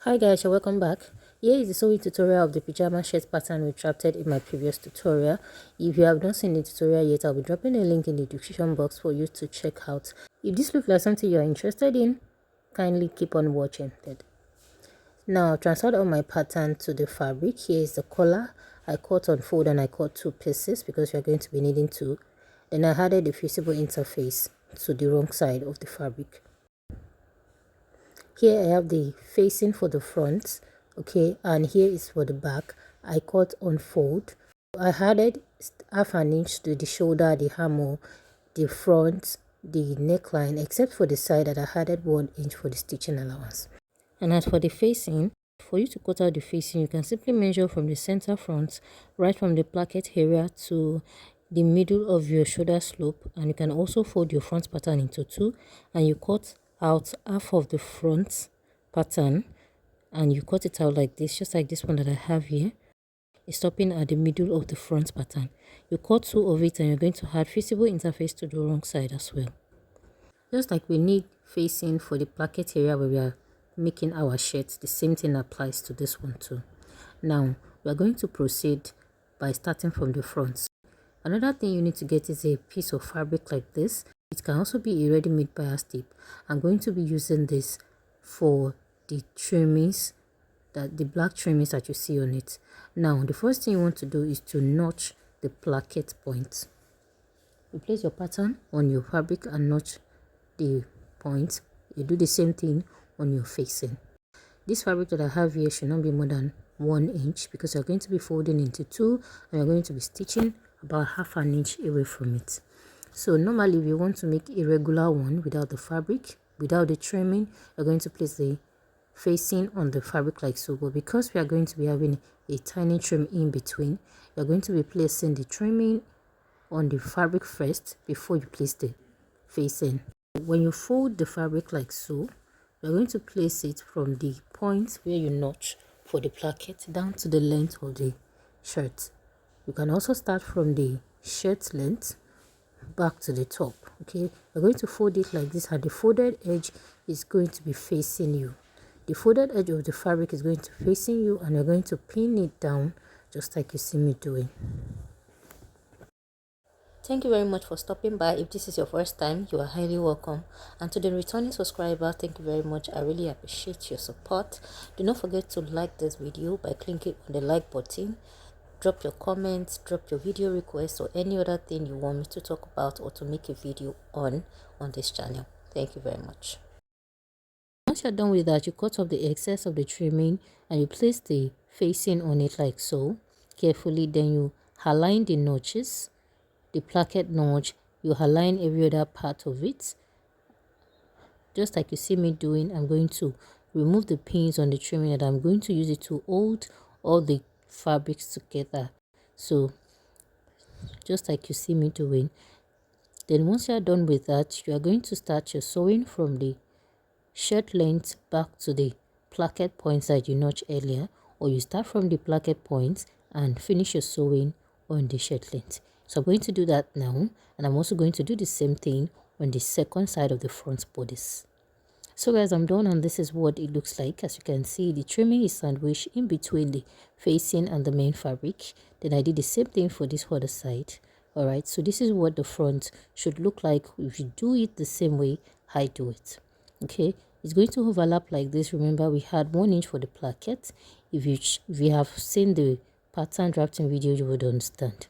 Hi guys, and welcome back. Here is the sewing tutorial of the pajama shirt pattern we drafted in my previous tutorial. If you have not seen the tutorial yet, I'll be dropping a link in the description box for you to check out. If this looks like something you are interested in, kindly keep on watching. Now I've transferred all my pattern to the fabric. Here is the collar. I cut on fold and I cut 2 pieces because we are going to be needing 2. Then I added the fusible interface to the wrong side of the fabric. Here I have the facing for the front, okay, and here is for the back. I cut on fold. I added half an inch to the shoulder, the armhole, the front, the neckline, except for the side that I added 1 inch for the stitching allowance. And as for the facing, for you to cut out the facing, you can simply measure from the center front, right from the placket area to the middle of your shoulder slope, and you can also fold your front pattern into 2, and you cut out half of the front pattern, and you cut it out like this, just like this one that I have here. It's stopping at the middle of the front pattern. You cut 2 of it, and you're going to add fusible interface to the wrong side as well. Just like we need facing for the placket area where we are making our shirts, the same thing applies to this one too. Now we are going to proceed by starting from the front. Another thing you need to get is a piece of fabric like this. It can also be a ready-made bias tape. I'm going to be using this for the trimmings, the black trimmings that you see on it. Now the first thing you want to do is to notch the placket point. You place your pattern on your fabric and notch the point. You do the same thing on your facing. This fabric that I have here should not be more than 1 inch because you're going to be folding into 2 and you're going to be stitching about half an inch away from it. So normally if you want to make a regular one without the fabric, without the trimming, you're going to place the facing on the fabric like so, but because we are going to be having a tiny trim in between, you're going to be placing the trimming on the fabric first before you place the facing. When you fold the fabric like so, you're going to place it from the point where you notch for the placket down to the length of the shirt. You can also start from the shirt length back to the top. Okay, you're going to fold it like this, and the folded edge is going to be facing you. The folded edge of the fabric is going to be facing you, and you're going to pin it down just like you see me doing. Thank you very much for stopping by. If this is your first time, you are highly welcome. And to the returning subscriber, thank you very much. I really appreciate your support. Do not forget to like this video by clicking on the like button. Drop your comments, drop your video requests, or any other thing you want me to talk about or to make a video on this channel. Thank you very much. Once you're done with that, you cut off the excess of the trimming and you place the facing on it like so. Carefully, then you align the notches. The placket notch, you align every other part of it just like you see me doing. I'm going to remove the pins on the trimming and I'm going to use it to hold all the fabrics together, so just like you see me doing. Then once you are done with that, you are going to start your sewing from the shirt length back to the placket points that you notched earlier, or you start from the placket points and finish your sewing on the shirt length. So I'm going to do that now, and I'm also going to do the same thing on the second side of the front bodice. So guys, I'm done, and this is what it looks like. As you can see, the trimming is sandwiched in between the facing and the main fabric. Then I did the same thing for this other side. All right, so this is what the front should look like if you do it the same way I do it. Okay, it's going to overlap like this. Remember, we had 1 inch for the placket. If you have seen the pattern drafting video, you would understand.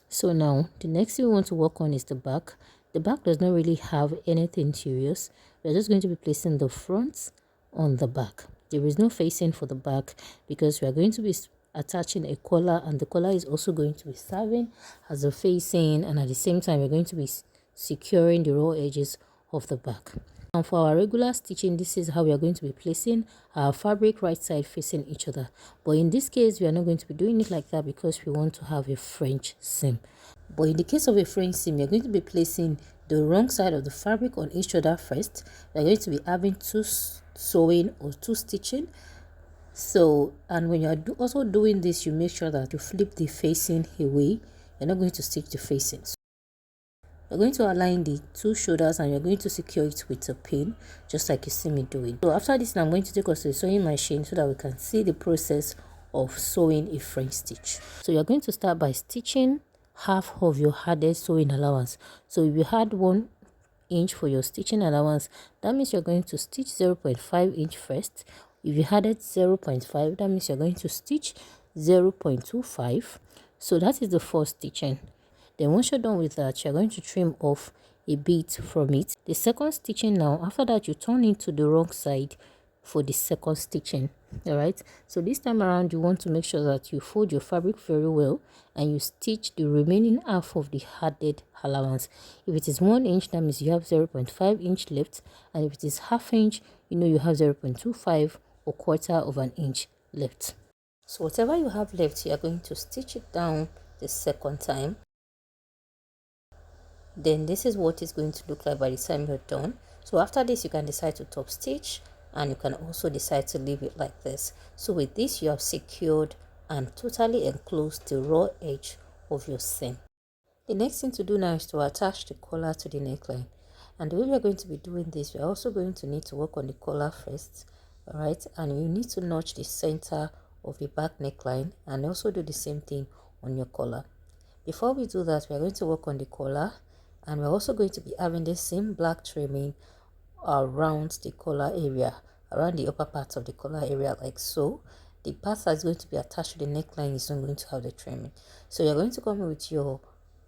So now the next thing we want to work on is the back. The back does not really have anything serious. We're just going to be placing the front on the back. There is no facing for the back because we are going to be attaching a collar, and the collar is also going to be serving as a facing, and at the same time we're going to be securing the raw edges of the back. And for our regular stitching, this is how we are going to be placing our fabric right side facing each other. But in this case, we are not going to be doing it like that because we want to have a French seam. But in the case of a French seam, you're going to be placing the wrong side of the fabric on each other first. We're going to be having 2 sewing or 2 stitching. So, and when you're also doing this, you make sure that you flip the facing away. You're not going to stitch the facing. You're going to align the two shoulders and you're going to secure it with a pin, just like you see me doing. So after this, I'm going to take us to the sewing machine so that we can see the process of sewing a French stitch. So you're going to start by stitching half of your added sewing allowance. So if you had 1 inch for your stitching allowance, that means you're going to stitch 0.5 inch first. If you added 0.5, that means you're going to stitch 0.25. So that is the first stitching. Then once you're done with that, you're going to trim off a bit from it. The second stitching now, after that you turn into the wrong side for the second stitching. All right, so this time around you want to make sure that you fold your fabric very well and you stitch the remaining half of the added allowance. If it is 1 inch, that means you have 0.5 inch left, and if it is ½ inch, you know you have 0.25 or quarter of an inch left. So whatever you have left, you are going to stitch it down the second time. Then this is what it's going to look like by the time you're done. So after this, you can decide to top stitch, and you can also decide to leave it like this. So with this, you have secured and totally enclosed the raw edge of your seam. The next thing to do now is to attach the collar to the neckline. And the way we are going to be doing this, we are also going to need to work on the collar first. All right, and you need to notch the center of the back neckline and also do the same thing on your collar. Before we do that, we are going to work on the collar, and we're also going to be having the same black trimming around the collar area, around the upper part of the collar area, like so. The part that's going to be attached to the neckline is not going to have the trimming. So you're going to come with your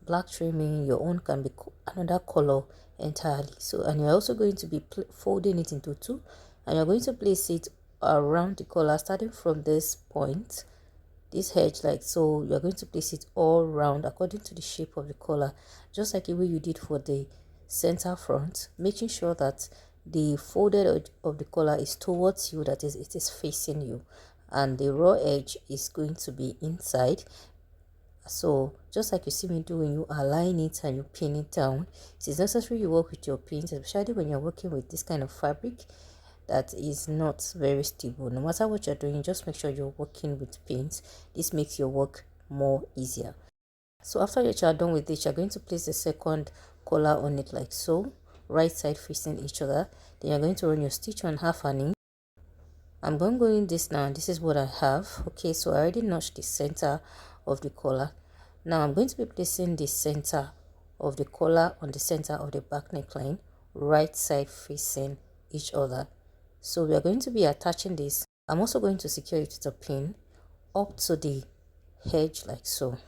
black trimming. Your own can be another color entirely. So, and you're also going to be folding it into two, and you're going to place it around the collar, starting from this point, this edge, like so. You're going to place it all round according to the shape of the collar, just like the way you did for the center front, making sure that the folded edge of the collar is towards you, that is, it is facing you, and the raw edge is going to be inside. So just like you see me doing, you align it and you pin it down. It is necessary you work with your pins, especially when you're working with this kind of fabric that is not very stable. No matter what you're doing, just make sure you're working with pins. This makes your work more easier. So after you are done with this, you're going to place the second collar on it like so, right side facing each other. Then you're going to run your stitch on ½ an inch. I'm going this now, and this is what I have. Okay, so I already notched the center of the collar. Now I'm going to be placing the center of the collar on the center of the back neckline, right side facing each other. So we are going to be attaching this. I'm also going to secure it with a pin up to the edge like so.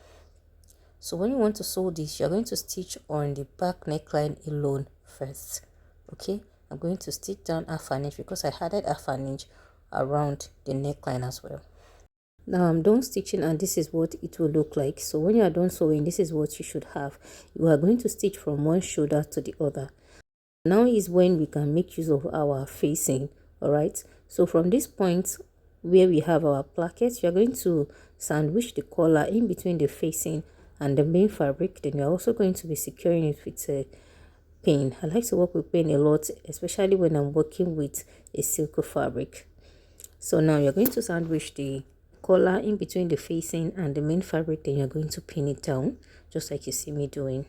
So when you want to sew this, you're going to stitch on the back neckline alone first. Okay, I'm going to stitch down ½ an inch because I added ½ an inch around the neckline as well. Now I'm done stitching, and this is what it will look like. So when you are done sewing, this is what you should have. You are going to stitch from one shoulder to the other. Now is when we can make use of our facing. All right, so from this point where we have our placket, you're going to sandwich the collar in between the facing and the main fabric. Then you're also going to be securing it with a pin. I like to work with pin a lot, especially when I'm working with a silk fabric. So now you're going to sandwich the collar in between the facing and the main fabric. Then you're going to pin it down, just like you see me doing.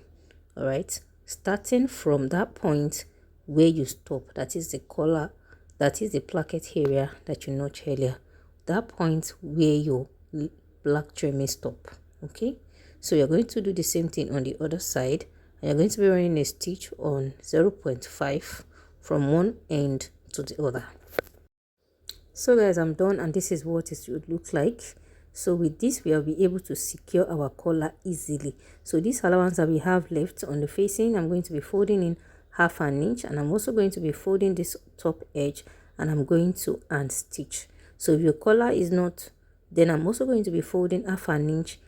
All right, starting from that point where you stop, that is the collar, that is the placket area that you notched earlier, that point where your black trimming stop. Okay, so you're going to do the same thing on the other side, and you're going to be running a stitch on 0.5 from one end to the other. So guys, I'm done, and this is what it would look like. So with this, we will be able to secure our collar easily. So this allowance that we have left on the facing, I'm going to be folding in ½ an inch, and I'm also going to be folding this top edge, and I'm going to hand stitch. So if your collar is not, then I'm also going to be folding ½ an inch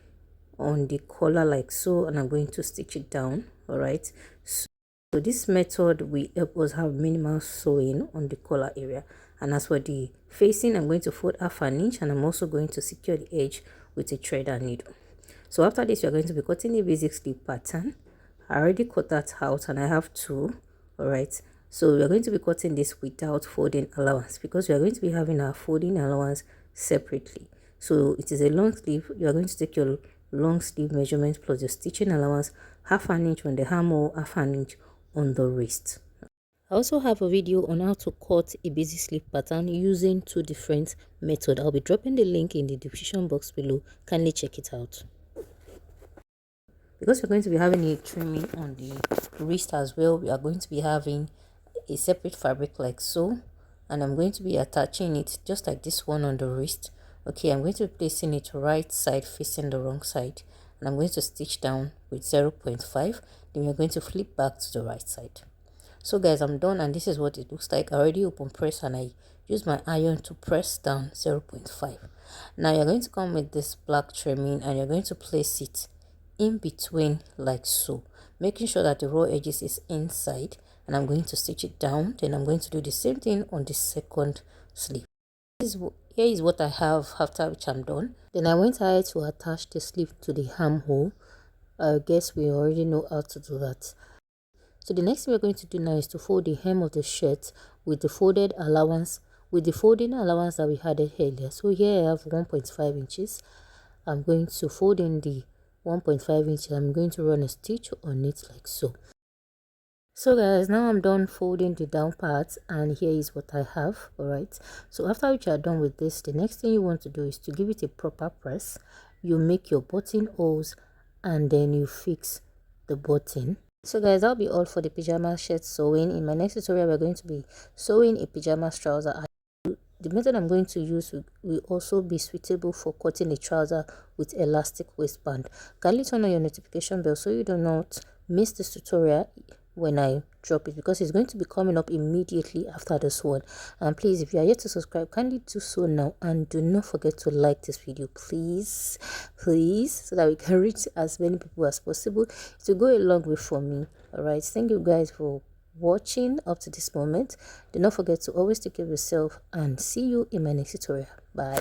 on the collar like so, and I'm going to stitch it down. All right, so this method will help us have minimal sewing on the collar area. And as for the facing, I'm going to fold ½ an inch, and I'm also going to secure the edge with a thread and needle. So after this, you're going to be cutting a basic sleeve pattern. I already cut that out, and I have two. All right, so we're going to be cutting this without folding allowance, because we are going to be having our folding allowance separately. So it is a long sleeve. You are going to take your long sleeve measurement plus your stitching allowance, half an inch on the armhole, half an inch on the wrist. I also have a video on how to cut a basic sleeve pattern using two different methods. I'll be dropping the link in the description box below. Kindly check it out. Because we're going to be having a trimming on the wrist as well, we are going to be having a separate fabric like so, and I'm going to be attaching it just like this one on the wrist. Okay, I'm going to be placing it right side facing the wrong side, and I'm going to stitch down with 0.5. Then we're going to flip back to the right side. So guys, I'm done, and this is what it looks like. I already open press and I use my iron to press down 0.5. Now you're going to come with this black trimming and you're going to place it in between like so, making sure that the raw edges is inside, and I'm going to stitch it down. Then I'm going to do the same thing on the second sleeve. Here is what I have after which I'm done. Then I went ahead to attach the sleeve to the armhole. I guess we already know how to do that. So the next thing we're going to do now is to fold the hem of the shirt with the folding allowance that we had earlier. So here I have 1.5 inches. I'm going to fold in the 1.5 inches. I'm going to run a stitch on it like so. So guys, now I'm done folding the down part, and here is what I have. All right, so after you are done with this, the next thing you want to do is to give it a proper press. You make your buttonholes and then you fix the button. So guys, that'll be all for the pajama shirt sewing. In my next tutorial, we're going to be sewing a pajamas trouser. The method I'm going to use will also be suitable for cutting a trouser with elastic waistband. Kindly turn on your notification bell so you do not miss this tutorial when I drop it, because it's going to be coming up immediately after this one. And please, if you are yet to subscribe, kindly do so now, and do not forget to like this video, please, so that we can reach as many people as possible. To go a long way for me. All right, thank you guys for watching up to this moment. Do not forget to always take care of yourself, and see you in my next tutorial. Bye.